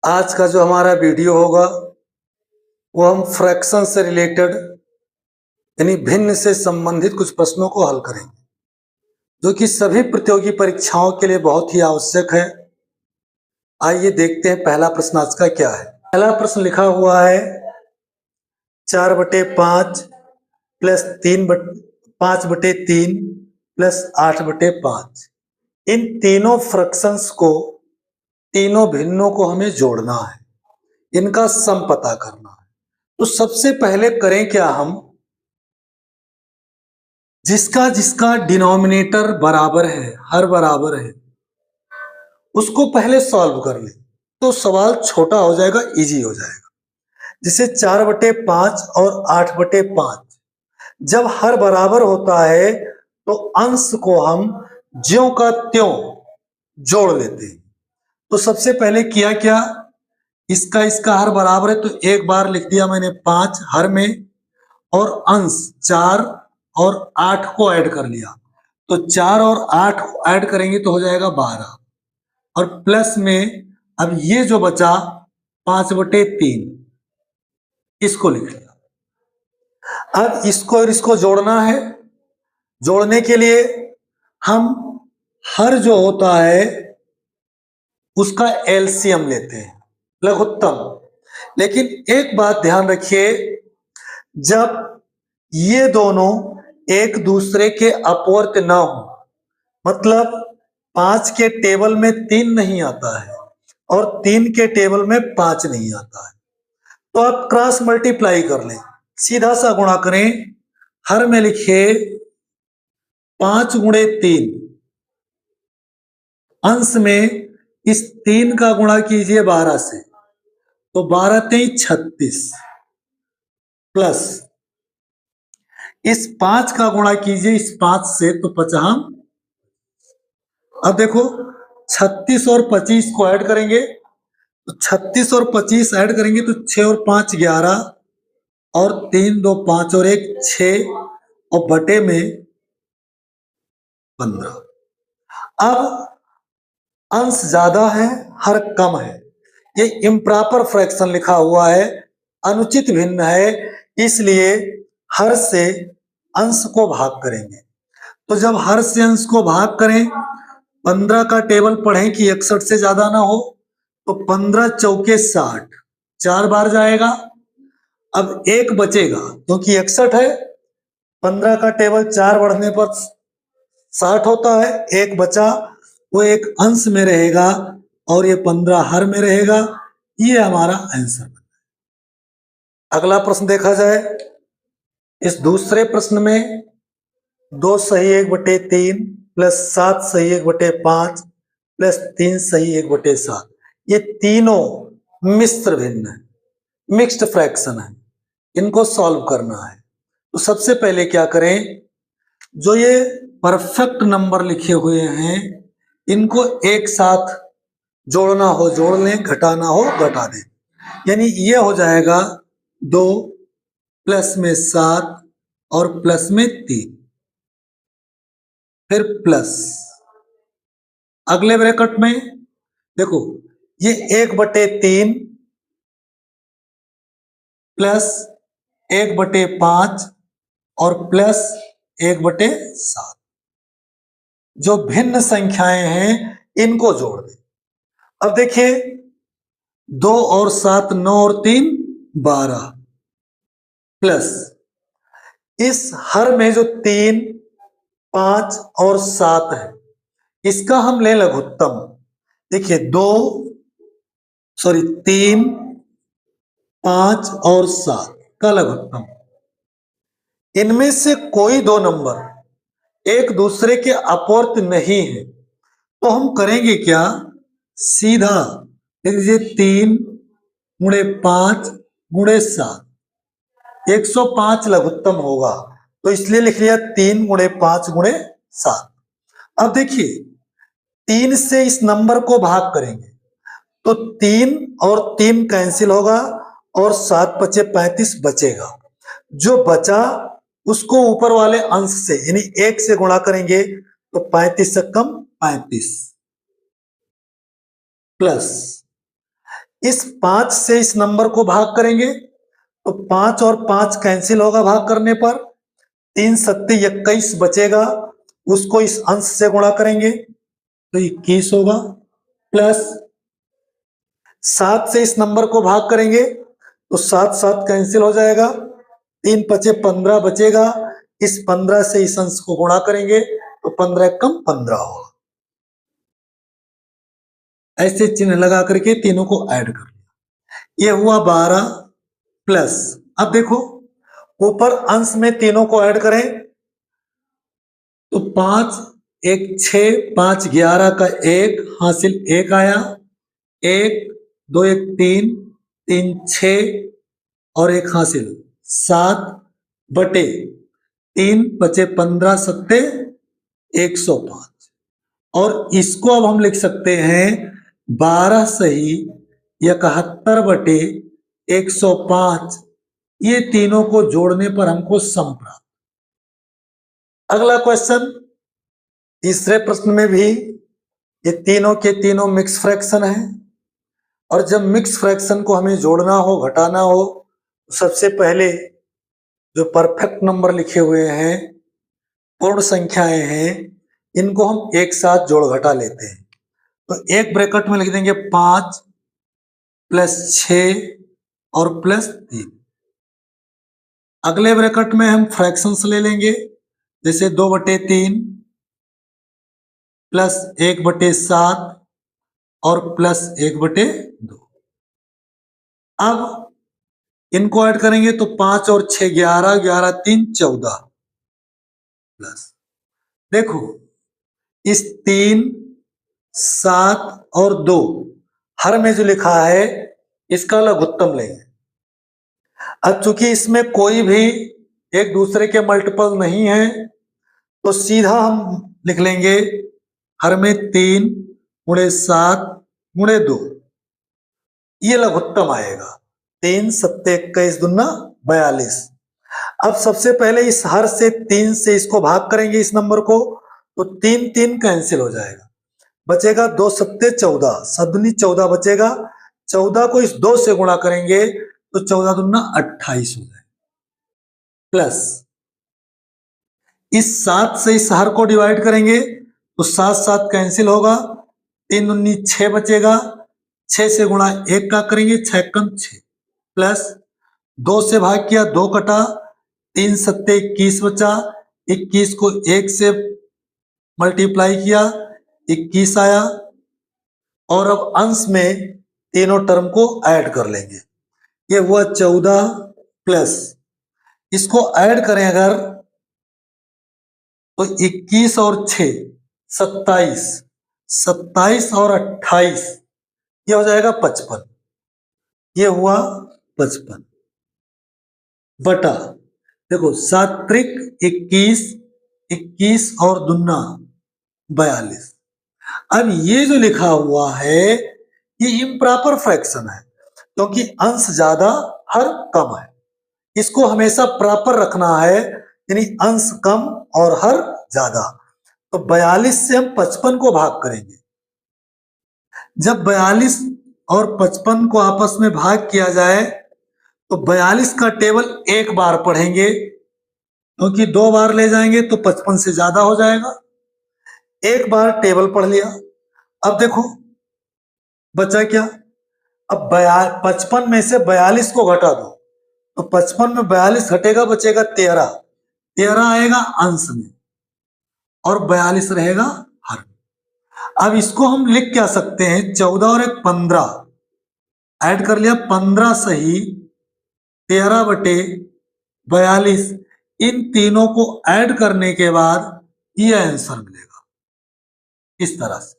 आज का जो हमारा वीडियो होगा वो हम फ्रैक्शन से रिलेटेड यानी भिन्न से संबंधित कुछ प्रश्नों को हल करेंगे जो कि सभी प्रतियोगी परीक्षाओं के लिए बहुत ही आवश्यक है। आइए देखते हैं पहला प्रश्न आज का क्या है। पहला प्रश्न लिखा हुआ है 4/5 प्लस 5/3 प्लस 8/5। इन तीनों फ्रैक्शंस को, तीनों भिन्नों को हमें जोड़ना है, इनका सम पता करना है। तो सबसे पहले करें क्या, हम जिसका जिसका डिनोमिनेटर बराबर है, हर बराबर है, उसको पहले सॉल्व कर ले तो सवाल छोटा हो जाएगा, इजी हो जाएगा। जैसे 4/5 और 8/5 जब हर बराबर होता है तो अंश को हम ज्यों का त्यों जोड़ लेते हैं। तो सबसे पहले किया क्या, इसका हर बराबर है तो एक बार लिख दिया मैंने 5 हर में, और अंश 4 और 8 को ऐड कर लिया। तो 4 और 8 ऐड करेंगे तो हो जाएगा 12, और प्लस में अब ये जो बचा 5/3 इसको लिख लिया। अब इसको और इसको जोड़ना है। जोड़ने के लिए हम हर जो होता है उसका एलसीएम लेते हैं, लघुत्तम। लेकिन एक बात ध्यान रखिए, जब ये दोनों एक दूसरे के अपवर्त ना हो, मतलब 5 के टेबल में 3 नहीं आता है और 3 के टेबल में 5 नहीं आता है, तो आप क्रॉस मल्टीप्लाई कर लें, सीधा सा गुणा करें। हर में लिखे 5 गुणे 3, अंश में इस 3 का गुणा कीजिए 12 से, तो 12 3 36, प्लस इस 5 का गुणा कीजिए इस 5 से, तो 50। अब देखो 36 और 25 को ऐड करेंगे तो 36 और 25 ऐड करेंगे तो 6 और 5 11, और 3 2 5 और 1 6, और बटे में 15। अब अंश ज्यादा है, हर कम है, ये इम्प्रॉपर फ्रैक्शन लिखा हुआ है, अनुचित भिन्न है, इसलिए हर से अंश को भाग करेंगे। तो जब हर से अंश को भाग करें, 15 का टेबल पढ़ें कि 61 से ज्यादा ना हो, तो 15 चौके 60, 4 बार जाएगा। अब एक बचेगा क्योंकि 61 है, 15 का टेबल 4 बढ़ने पर 60 होता है, एक बचा, वो एक अंश में रहेगा और ये 15 हर में रहेगा। ये हमारा आंसर बना। अगला प्रश्न देखा जाए। इस दूसरे प्रश्न में 2 सही 1/3 प्लस 7 सही 1/5 प्लस 3 सही 1/7, ये तीनों मिश्र भिन्न है, मिक्स्ड फ्रैक्शन है, इनको सॉल्व करना है। तो सबसे पहले क्या करें, जो ये परफेक्ट नंबर लिखे हुए हैं इनको एक साथ जोड़ना हो जोड़ लें, घटाना हो घटा दें। यानी ये हो जाएगा 2 प्लस में 7 और प्लस में 3, फिर प्लस अगले ब्रैकेट में देखो ये 1/3 प्लस 1/5 और प्लस 1/7, जो भिन्न संख्याएं हैं इनको जोड़ दें। अब देखिए 2 और 7 9 और 3 12, प्लस इस हर में जो 3 5 और 7 है इसका हम ले लघुत्तम। देखिए 3 5 और 7 का लघुत्तम, इनमें से कोई दो नंबर एक दूसरे के अपवर्त नहीं है, तो हम करेंगे क्या, सीधा लिख लीजिए 3 गुणे 5 गुणे 7, 105 लघुत्तम होगा, तो इसलिए लिख लिया 3 गुणे 5 गुणे 7। अब देखिए 3 से इस नंबर को भाग करेंगे तो 3 और 3 कैंसिल होगा और 7 बचे 35 बचेगा। जो बचा उसको ऊपर वाले अंश से यानी 1 से गुणा करेंगे तो 35 से कम 35, प्लस इस 5 से इस नंबर को भाग करेंगे तो 5 और 5 कैंसिल होगा भाग करने पर, 3 सत्ते 21 बचेगा, उसको इस अंश से गुणा करेंगे तो 21 होगा, प्लस 7 से इस नंबर को भाग करेंगे तो 7 7 कैंसिल हो जाएगा, 3 पचे 15 बचेगा, इस 15 से इस अंश को गुणा करेंगे तो 15 कम 15 होगा। ऐसे चिन्ह लगा करके तीनों को ऐड कर लिया, ये हुआ 12 प्लस, अब देखो ऊपर अंश में तीनों को ऐड करें तो 5 1 6 5 11 का 1 हासिल 1 आया, 1 2 1 3 3 6 और 1 हासिल 7 बटे 3 बचे 15 सत्ते 105, और इसको अब हम लिख सकते हैं 12 सही 71 बटे 105, ये तीनों को जोड़ने पर हमको सम प्राप्त। अगला क्वेश्चन, तीसरे प्रश्न में भी ये तीनों के तीनों मिक्स फ्रैक्शन है, और जब मिक्स फ्रैक्शन को हमें जोड़ना हो घटाना हो तो सबसे पहले जो परफेक्ट नंबर लिखे हुए हैं, पूर्ण संख्याएं हैं, इनको हम एक साथ जोड़ घटा लेते हैं। तो एक ब्रैकेट में लिख देंगे 5 प्लस 6 और प्लस 3। अगले ब्रैकेट में हम फ्रैक्शंस ले लेंगे, जैसे 2/3 प्लस 1/7 और प्लस 1/2। अब इनको ऐड करेंगे तो 5 और 6 11, 11 3 14, प्लस देखो इस 3 7 और 2 हर में जो लिखा है इसका लघुत्तम लेंगे। अब चूंकि इसमें कोई भी एक दूसरे के मल्टीपल नहीं है तो सीधा हम लिख लेंगे हर में 3 गुणे 7 गुणे 2, ये लघुत्तम आएगा। 3 सत्ते 21 दूना 42। अब सबसे पहले इस हर से 3 से इसको भाग करेंगे इस नंबर को तो 3 3 कैंसिल हो जाएगा, बचेगा 2 सत्ते 14, 7 दूनी 14 बचेगा, 14 को इस 2 से गुणा करेंगे तो 14 दूना 28 हो जाएगा, प्लस इस 7 से इस हर को डिवाइड करेंगे तो 7 7 कैंसिल होगा, 3 दूनी 6 बचेगा, 6 से गुणा 1 का करेंगे 6 कम 6, प्लस 2 से भाग किया 2 कटा, 3 सत्ते 21 बचा, 21 को 1 से मल्टीप्लाई किया 21 आया, और अब अंश में तीनों टर्म को ऐड कर लेंगे, ये हुआ 14 प्लस इसको ऐड करें अगर तो 21 और 6 27, 27 और 28 ये हो जाएगा 55, ये हुआ 55 बटा देखो 7 त्रिक 21, 21 और दूना 42। अब ये जो लिखा हुआ है ये इम्प्रॉपर फ्रैक्शन है क्योंकि अंश ज्यादा हर कम है, इसको हमेशा प्रॉपर रखना है, यानी अंश कम और हर ज्यादा। तो 42 से हम 55 को भाग करेंगे, जब 42 और 55 को आपस में भाग किया जाए तो 42 का टेबल एक बार पढ़ेंगे क्योंकि 2 बार ले जाएंगे तो 55 से ज्यादा हो जाएगा, एक बार टेबल पढ़ लिया। अब देखो बचा क्या, अब 55 में से 42 को घटा दो तो 55 में 42 घटेगा बचेगा 13, 13 आएगा अंश में और 42 रहेगा हर में। अब इसको हम लिख क्या सकते हैं, 14 और 1 15 ऐड कर लिया, 15 सही 13 बटे 42, इन तीनों को ऐड करने के बाद ये आंसर मिलेगा इस तरह से।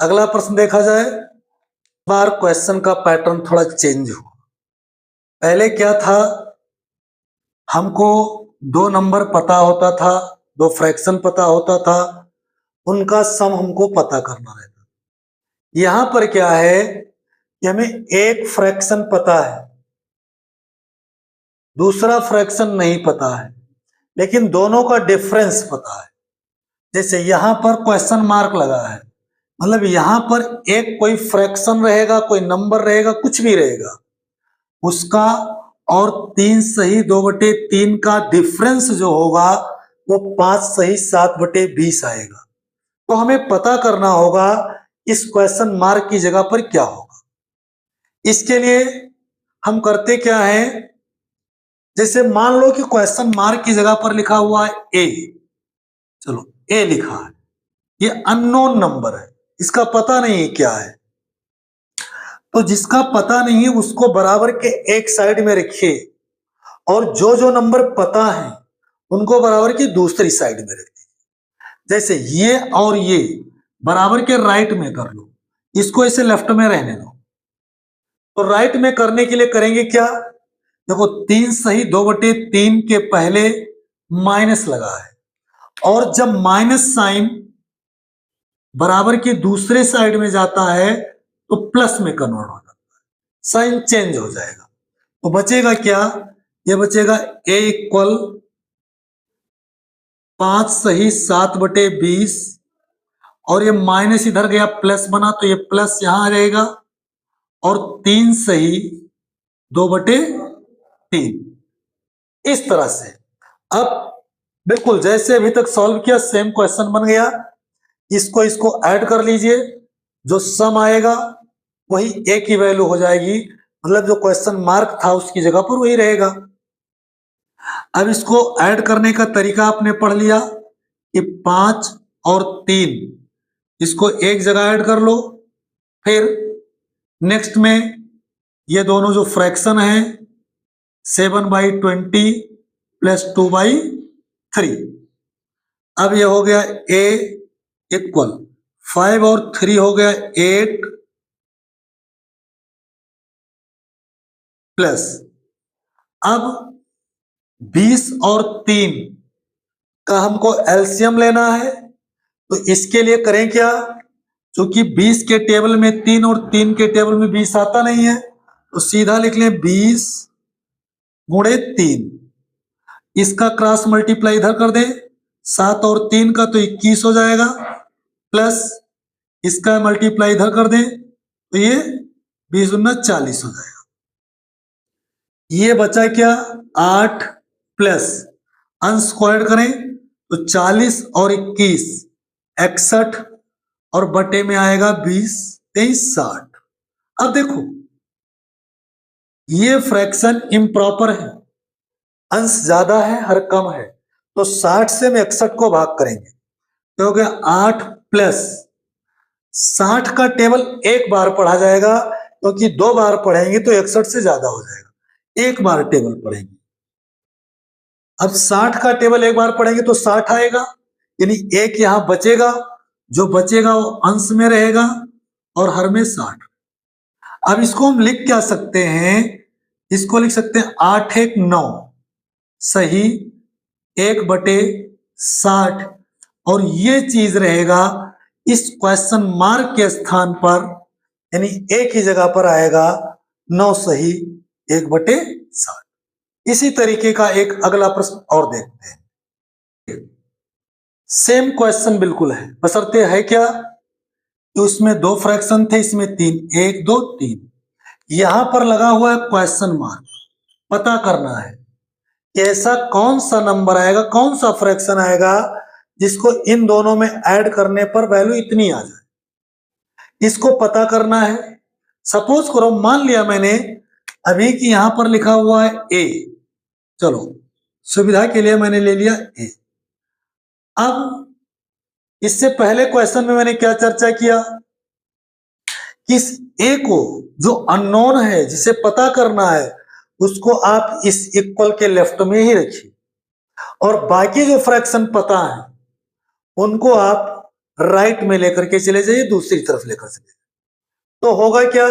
अगला प्रश्न देखा जाए, बार क्वेश्चन का पैटर्न थोड़ा चेंज हुआ। पहले क्या था, हमको 2 नंबर पता होता था, 2 फ्रैक्शन पता होता था, उनका सम हमको पता करना रहता था। यहां पर क्या है कि हमें एक फ्रैक्शन पता है, दूसरा फ्रैक्शन नहीं पता है, लेकिन दोनों का डिफरेंस पता है। जैसे यहां पर क्वेश्चन मार्क लगा है, मतलब यहां पर एक कोई फ्रैक्शन रहेगा, कोई नंबर रहेगा, कुछ भी रहेगा, उसका और 3 सही 2/3 का डिफरेंस जो होगा वो 5 सही 7/20 आएगा। तो हमें पता करना होगा इस क्वेश्चन मार्क की जगह पर क्या होगा। इसके लिए हम करते क्या है, जैसे मान लो कि क्वेश्चन मार्क की जगह पर लिखा हुआ है ए, चलो ए लिखा है, ये अननोन नंबर है, इसका पता नहीं है क्या है, तो जिसका पता नहीं है उसको बराबर के एक साइड में रखिए और जो जो नंबर पता है उनको बराबर की दूसरी साइड में रखिए। जैसे ये और ये बराबर के राइट में कर लो, इसको ऐसे लेफ्ट में रहने दो। तो राइट में करने के लिए करेंगे क्या, देखो 3 सही 2/3 के पहले माइनस लगा है और जब माइनस साइन बराबर की दूसरे साइड में जाता है तो प्लस में कन्वर्ट हो जाता है, साइन चेंज हो जाएगा। तो बचेगा क्या, ये बचेगा ए इक्वल 5 सही 7/20 और ये माइनस इधर गया प्लस बना तो ये प्लस यहां रहेगा और 3 सही 2/3 इस तरह से। अब बिल्कुल जैसे अभी तक सॉल्व किया सेम क्वेश्चन बन गया, इसको ऐड कर लीजिए, जो सम आएगा वही ए की वैल्यू हो जाएगी, मतलब जो क्वेश्चन मार्क था उसकी जगह पर वही रहेगा। अब इसको ऐड करने का तरीका आपने पढ़ लिया कि 5 और 3 इसको एक जगह ऐड कर लो, फिर नेक्स्ट में ये दोनों जो फ्रैक्शन है 7/20 प्लस 2/3, अब ये हो गया ए इक्वल 5 और 3 हो गया 8 प्लस, अब 20 और 3 का हमको एलसीएम लेना है, तो इसके लिए करें क्या, क्योंकि 20 के टेबल में 3 और 3 के टेबल में 20 आता नहीं है, तो सीधा लिख लें 20 × 3, इसका क्रॉस मल्टीप्लाई इधर कर दें 7 और 3 का तो 21 हो जाएगा, प्लस इसका मल्टीप्लाई इधर कर दें तो ये 20×9 = 40 हो जाएगा। ये बचा क्या 8 प्लस अंश को ऐड करें तो 40 और 21 61 और बटे में आएगा 20 23 60। अब देखो ये फ्रैक्शन इम्प्रॉपर है, अंश ज्यादा है हर कम है, तो 60 से हम 61 को भाग करेंगे तो हो गया 8 प्लस 60 का टेबल एक बार पढ़ा जाएगा, क्योंकि 2 बार पढ़ेंगे तो 61 से ज्यादा हो जाएगा, एक बार टेबल पढ़ेंगे। अब 60 का टेबल एक बार पढ़ेंगे तो 60 आएगा, यानी एक यहां बचेगा, जो बचेगा वो अंश में रहेगा और हर में 60। अब इसको हम लिख क्या सकते हैं, इसको लिख सकते हैं 8 1 9 सही 1/60 और ये चीज रहेगा इस क्वेश्चन मार्क के स्थान पर, यानी ए की जगह पर आएगा 9 सही 1/60। इसी तरीके का एक अगला प्रश्न और देखते हैं। सेम क्वेश्चन बिल्कुल है, बशर्ते है क्या तो उसमें 2 फ्रैक्शन थे, इसमें 3, 1 2 3, यहां पर लगा हुआ है क्वेश्चन मार्क। पता करना है कि ऐसा कौन सा नंबर आएगा, कौन सा फ्रैक्शन आएगा जिसको इन दोनों में ऐड करने पर वैल्यू इतनी आ जाए, इसको पता करना है। सपोज करो मान लिया मैंने अभी कि यहां पर लिखा हुआ है ए, चलो सुविधा के लिए मैंने ले लिया ए। अब इससे पहले क्वेश्चन में मैंने क्या चर्चा किया कि इस ए को जो अननोन है जिसे पता करना है उसको आप इस इक्वल के लेफ्ट में ही रखिए और बाकी जो फ्रैक्शन पता है उनको आप राइट में लेकर के चले जाइए, दूसरी तरफ लेकर चले जाइए। तो होगा क्या,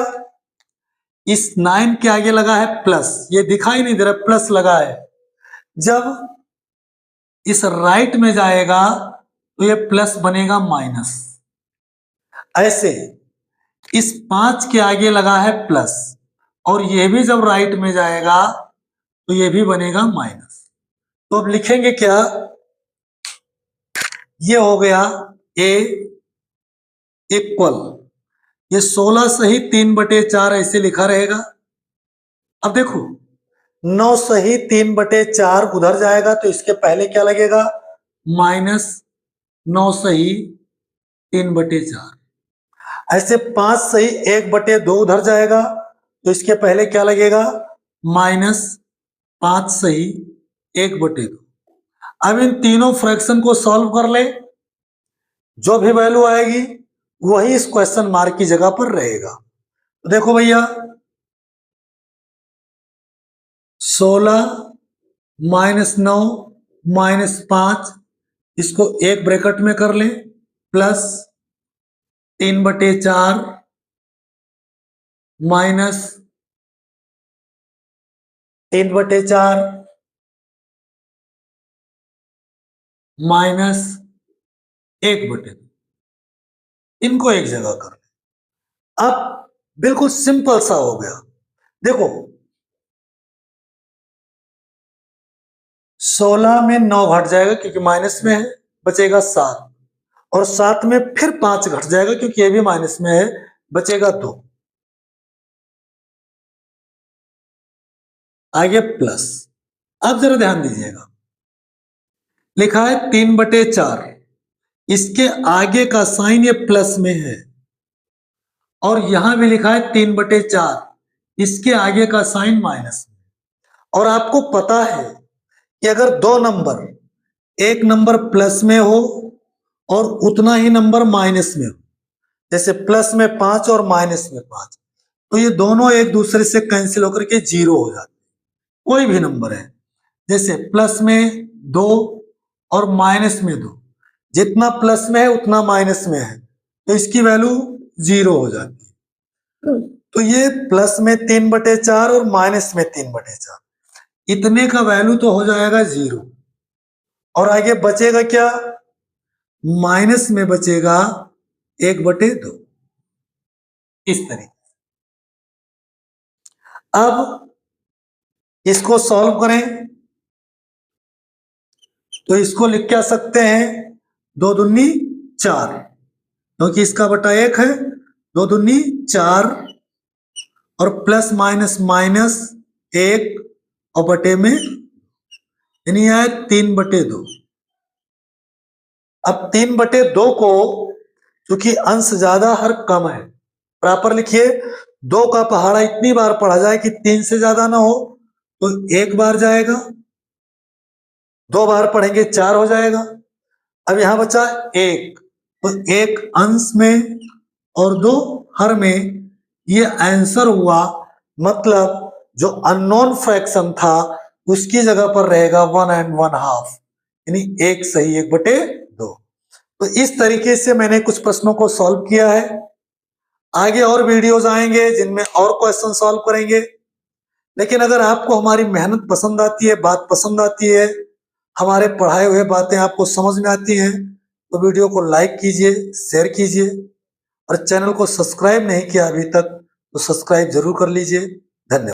इस 9 के आगे लगा है प्लस, ये दिखाई नहीं दे रहा प्लस लगा है, जब इस राइट में जाएगा तो ये प्लस बनेगा माइनस। ऐसे इस 5 के आगे लगा है प्लस और ये भी जब राइट में जाएगा तो ये भी बनेगा माइनस। तो अब लिखेंगे क्या, ये हो गया ए इक्वल, ये 16 सही 3/4 ऐसे लिखा रहेगा। अब देखो 9 सही 3/4 उधर जाएगा तो इसके पहले क्या लगेगा, -9 सही 3/4। ऐसे 5 सही 1/2 उधर जाएगा तो इसके पहले क्या लगेगा, -5 सही 1/2। अब इन तीनों फ्रैक्शन को सॉल्व कर ले, जो भी वैल्यू आएगी वही इस क्वेश्चन मार्क की जगह पर रहेगा। तो देखो भैया 16 -9 -5, इसको एक ब्रैकेट में कर ले, प्लस 3/4 माइनस 3/4 माइनस 1/2, इनको एक जगह कर ले। अब बिल्कुल सिंपल सा हो गया। देखो 16 में 9 घट जाएगा क्योंकि माइनस में है, बचेगा 7, और 7 में फिर 5 घट जाएगा क्योंकि ये भी माइनस में है, बचेगा 2। आगे प्लस। अब जरा ध्यान दीजिएगा, लिखा है 3/4, इसके आगे का साइन ये प्लस में है, और यहां भी लिखा है 3/4, इसके आगे का साइन माइनस में। और आपको पता है कि अगर दो नंबर, एक नंबर प्लस में हो और उतना ही नंबर माइनस में हो, जैसे प्लस में 5 और माइनस में 5, तो ये दोनों एक दूसरे से कैंसिल होकर के 0 हो जाते हैं। कोई भी नंबर है, जैसे प्लस में 2 और माइनस में 2, जितना प्लस में है उतना माइनस में है, तो इसकी वैल्यू 0 हो जाती है। तो ये प्लस में 3/4 और माइनस में 3/4, इतने का वैल्यू तो हो जाएगा 0, और आगे बचेगा क्या, माइनस में बचेगा 1/2, इस तरीके। अब इसको सॉल्व करें तो इसको लिख क्या सकते हैं, 2 दूनी 4, क्योंकि इसका बटा 1 है, 2 दूनी 4, और प्लस माइनस माइनस 1 और बटे में यानी आए 3/2। अब 3/2 को, क्योंकि अंश ज्यादा हर कम है, बराबर लिखिए, 2 का पहाड़ा इतनी बार पढ़ा जाए कि 3 से ज्यादा ना हो, तो 1 बार जाएगा, 2 बार पढ़ेंगे 4 हो जाएगा। अब यहां बचा 1, तो 1 अंश में और 2 हर में, ये आंसर हुआ। मतलब जो अननोन फ्रैक्शन था उसकी जगह पर रहेगा 1 1/2, यानी 1 सही 1/2। तो इस तरीके से मैंने कुछ प्रश्नों को सॉल्व किया है। आगे और वीडियोस आएंगे जिनमें और क्वेश्चन सॉल्व करेंगे। लेकिन अगर आपको हमारी मेहनत पसंद आती है, बात पसंद आती है, हमारे पढ़ाए हुए बातें आपको समझ में आती हैं, तो वीडियो को लाइक कीजिए, शेयर कीजिए, और चैनल को सब्सक्राइब नहीं किया अभी तक तो सब्सक्राइब जरूर कर लीजिए। धन्यवाद।